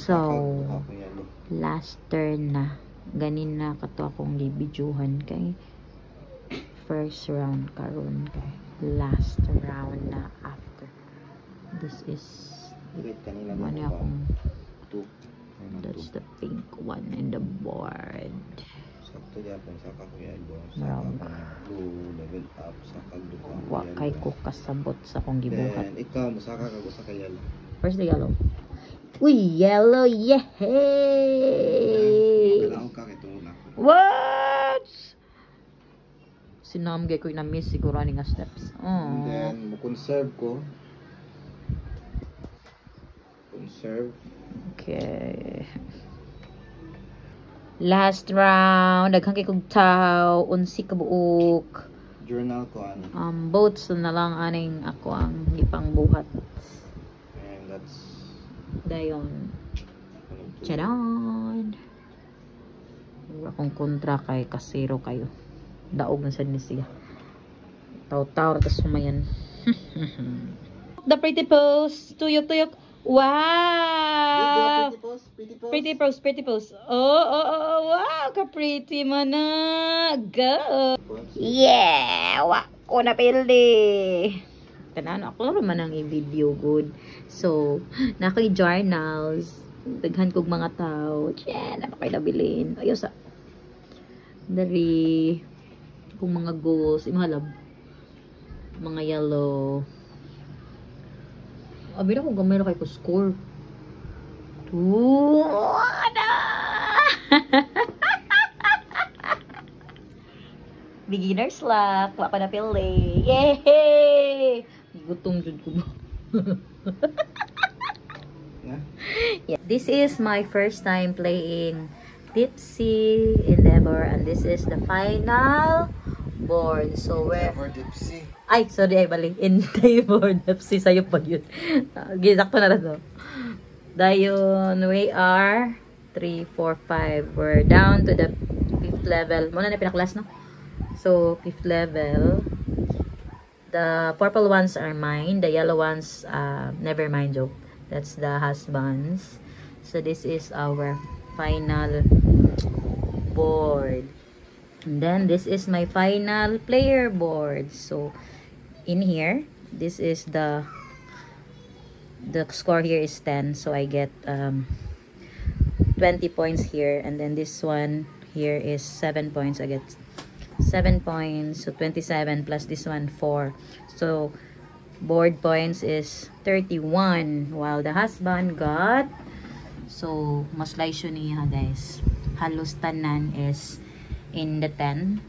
So, last turn na. Ganin na kato akong gibidyohan kay first round karon kay last round na after. This is one akong that's the pink one in the board. Sakto yapon sa kakuya boss. Level up sa kagdukan. Wa kay ko kasabot sa akong gibuhat. And ikaw musaka ka sa kayal. First the yellow. Uy, yellow, yehey! What? Sinamgay ko yung na-miss siguro nga steps. And then, conserve ko. Conserve. Okay. Last round. Daghang kay kong tao. Unsi kabuok. Journal ko ano. Boats na lang aning ako ang ipang buhat. And that's dayon. Charan! Akong kontra kay kasero kayo. Daog na sa siya. Taw-taw ratas sumayan. The pretty pose. Tuyok-tuyok. Wow! Pretty pose. Pretty pose. Oh, wow! Ka-pretty man na. Go! Yeah! Wako na pildi. Tanan ako naman ang i-video good. So, nakay journals. Daghan kog mga tao. Tiyan, ano kayo nabilin? Ayos ah. Dari kung mga goals, imahalab. Mga yellow. Abi na kung gamay na kayo ko score. Tuwada! Beginner's luck. Wapa na pili. Yay! Gutom jud ko. Yeah, this is my first time playing Tipsy Endeavor, and this is the final board. So where? Tipsy. Ay, sorry, ay bali. Endeavor, Tipsy sayo pag yun. Gisakto na to. Dayon, we are 3, 4, 5. We're down to the 5th level. Muna na pinaklas, no? So, 5th level. The purple ones are mine. The yellow ones, never mind, joke. That's the husbands. So, this is our final board. And then, this is my final player board. So, in here, this is the score here is 10. So, I get 20 points here. And then, this one here is 7 points. I get 7 points, so 27 plus this one 4, so board points is 31, while the husband got, so mas laisyo niya guys, halos tanan is in the 10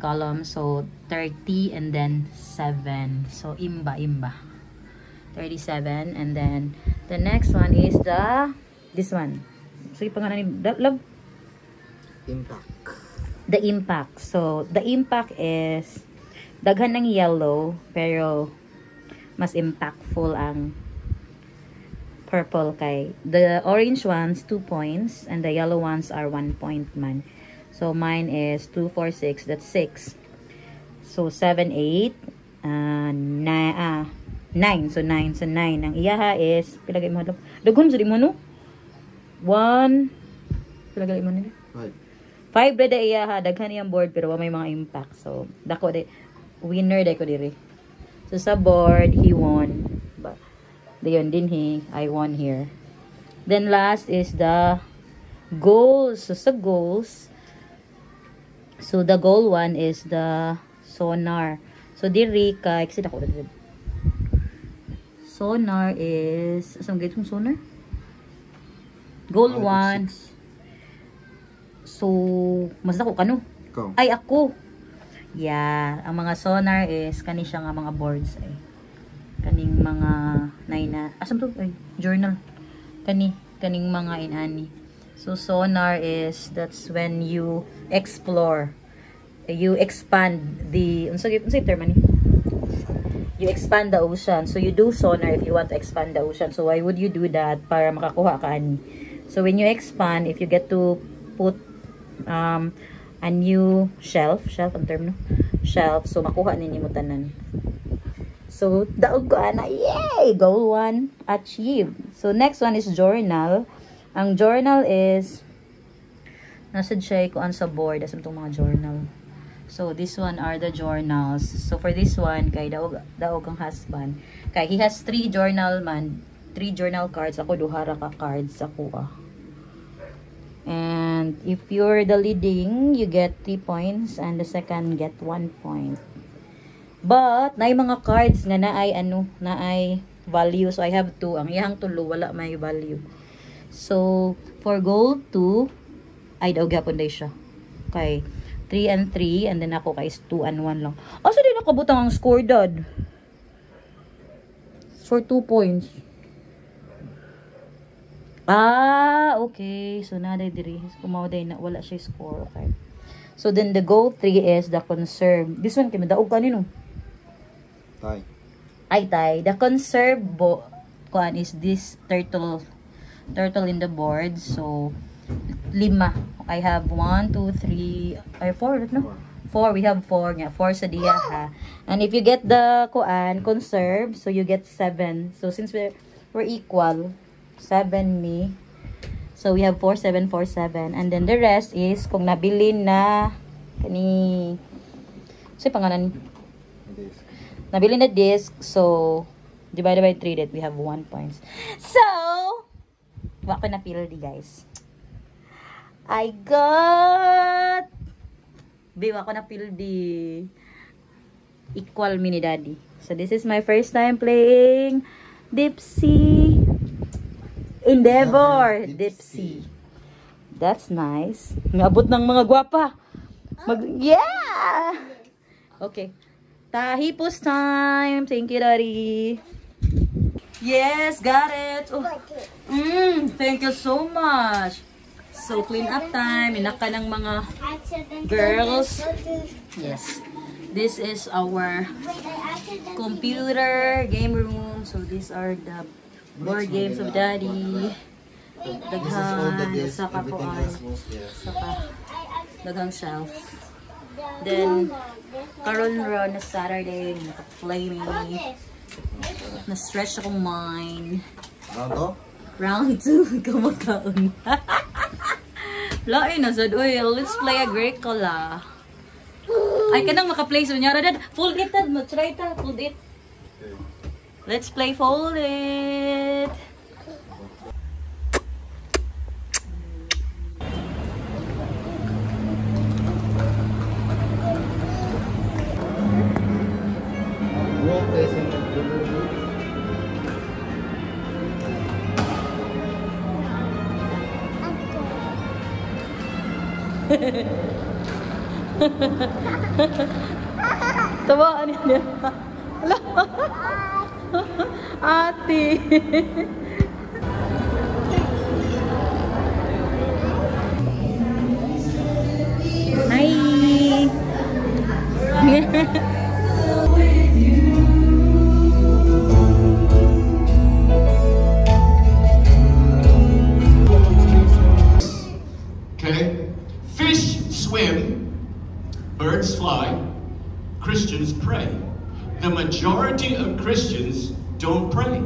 columns, so 30 and then 7, so imba 37, and then the next one is this one, so ipangalan ni love Impact. The impact. So, the impact is daghan ng yellow pero mas impactful ang purple kay. The orange ones 2 points and the yellow ones are 1 point man. So, mine is 2, 4, 6. That's 6. So, 7, 8. 9. So, 9. So, 9. Ang iyaha is pilagay mo. Dagon sa di mo no? 1. Pilagay mo nila. 5 brada iya ha, daghan iyang board pero may mga impact. So, dako de winner de ko diri. So sa board he won. But dayon din I won here. Then last is the goals. So sa goals, so the goal one is the sonar. So diri kay kasi dako diri. Sonar is asam gid kung sonar? Goal 1. So, mas ako kano? Ikaw. Ay, ako. Yeah. Ang mga sonar is, kani siya nga mga boards. Ay. Kaning mga na asam to? Ay, journal. Kaning mga inani. So, sonar is, that's when you explore. You expand the, unsay term ani? You expand the ocean. So, you do sonar if you want to expand the ocean. So, why would you do that? Para makakuha ka ani. So, when you expand, if you get to put a new shelf ang term no, shelf, so makuha ninyo mo tanan. So daog ko ana, yay, goal 1 achieved. So, next one is journal. Ang journal is, nasa siya kung sa board. Asam itong mga journal. So, this one are the journals. So, for this one, kay daog ang husband. Kay he has 3 journal man. 3 journal cards. Ako, duhara ka cards. Ako, And, if you're the leading, you get 3 points. And the second, get 1 point. But, naay mga cards nga naay, naay value. So, I have 2. Ang iyang tulo, wala may value. So, for goal 2, ay daog yapon day siya. Okay. 3 and 3, and then ako guys 2 and 1 lang. Asa din nakabutang ang score, dad? For 2 points. Okay. So, naday diri. Kumawday na, wala siya score. Okay. So, then the goal 3 is the conserve. This one, kaya daog kanino? Tay. Ay, tay. The conserve kuan is this turtle in the board. So, 5. I have 1, 2, 3, ay 4, no? 4. We have 4 nga. 4 sa diya, ha? And if you get the kuan, conserve, so you get 7. So, since we're equal, 7 me. So, we have 4, 7, 4, 7. And then the rest is, kung nabili na, so, pangalan, nabili na disc, so, divided by 3 that we have 1 points. So, wako na pildi, guys. I got biwa ko na pildi equal me ni daddy. So this is my first time playing Dipsy Endeavor. Dipsy. That's nice. Ngabot ng mga gwapa. Yeah! Okay. Tahipos time. Thank you, daddy. Yes, got it. Oh. Thank you so much. So, clean up time. Inaka ng mga girls. Yes. This is our computer game room. So, these are the board games of daddy. Daghan. Saka koan. Saka daghang shelf. Then, karon ron na Saturday, naka-play me. Na-stretch akong mind. Round 2. Kumakaon. Lain na sad, oil. Let's play a great kala. Ay, kanang maka-play so niya. Dad, fold it, dad. Mag-try ta. Fold it. Let's play fold it. Tawaan niya. Ate. Hi. Okay? Fish swim, birds fly, Christians pray. The majority of Christians don't pray.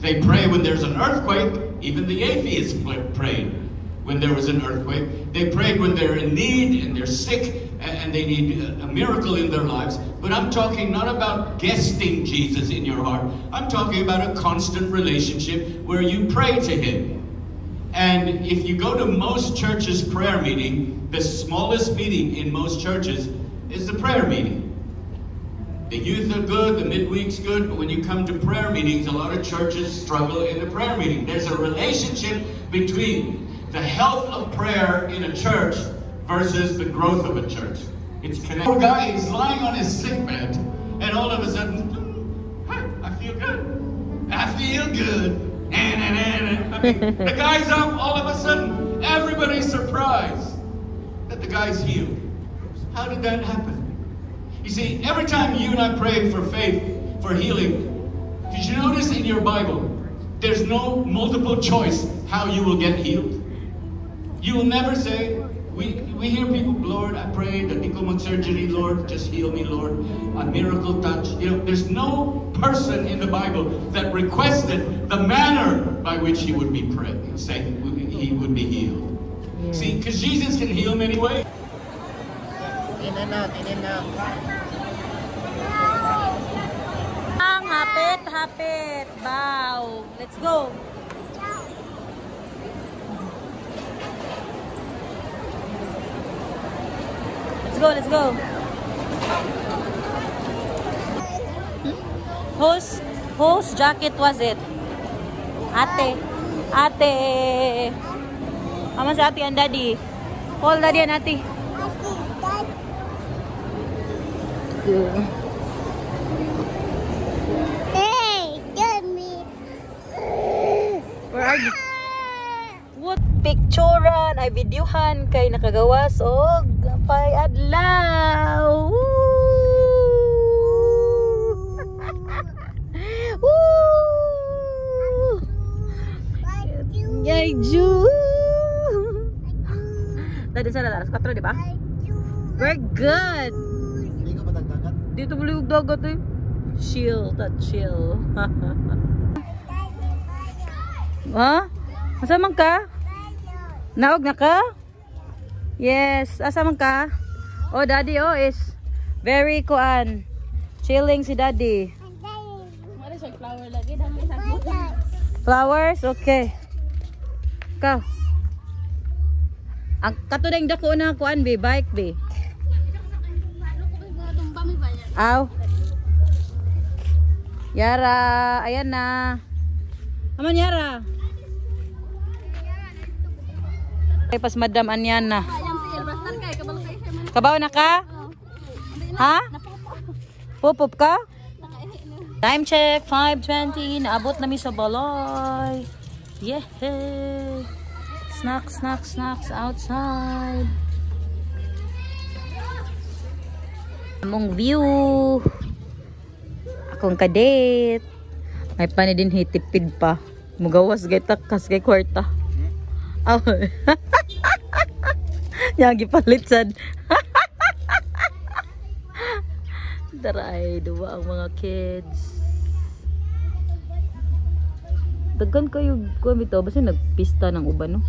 They pray when there's an earthquake. Even the atheists prayed when there was an earthquake. They prayed when they're in need and they're sick and they need a miracle in their lives. But I'm talking not about guesting Jesus in your heart. I'm talking about a constant relationship where you pray to Him. And if you go to most churches' prayer meeting, the smallest meeting in most churches is the prayer meeting. The youth are good, the midweek's good, but when you come to prayer meetings, a lot of churches struggle in the prayer meeting. There's a relationship between the health of prayer in a church versus the growth of a church. It's connected. Poor guy is lying on his sick bed, and all of a sudden, hey, I feel good. I feel good. I mean, the guy's up, all of a sudden, everybody's surprised that the guy's healed. How did that happen? You see, every time you and I pray for faith, for healing, did you notice in your Bible, there's no multiple choice how you will get healed? You will never say, We hear people, Lord, I prayed that Nico surgery, Lord, just heal me, Lord. A miracle touch. You know, there's no person in the Bible that requested the manner by which he would be prayed, saying he would be healed. Yeah. See, because Jesus can heal him anyway. In and out, in and out. Hapit. Bow. Let's go. Let's go. Whose jacket was it? Ate. Ama si ate and daddy. Call daddy and ate. Hey, get me. Where are you? What picturean ay videohan kay nakagawas og pay adlaw. Yay, Ju. Tadi sana alas 4, di ba? We're good. Hindi ka ba nagdagat? Dito balik og dagat eh. Chill. Ha? Asa man ka? Naog na ka? Yes, asa man ka? Oh, daddy is very chilling si daddy. Flowers, okay. Ikaw. Ang katudeng dako na be, bike be. Aw. Yara, ayan na. Aman Yara. Ay pas madam anyan na. Kabaw na ka? Ha? Pupop ka? Time check, 5:20. Naabot na mi sa balay. Yeah. Snacks outside. Among view. Akong kadate. May pani din hitipid pa. Mugawas gay takas kay kwarta. Aw. Yang gipalit sad. Daray, duwa ang mga kids. Daggan kayo bitaw basta nagpista ng uban no.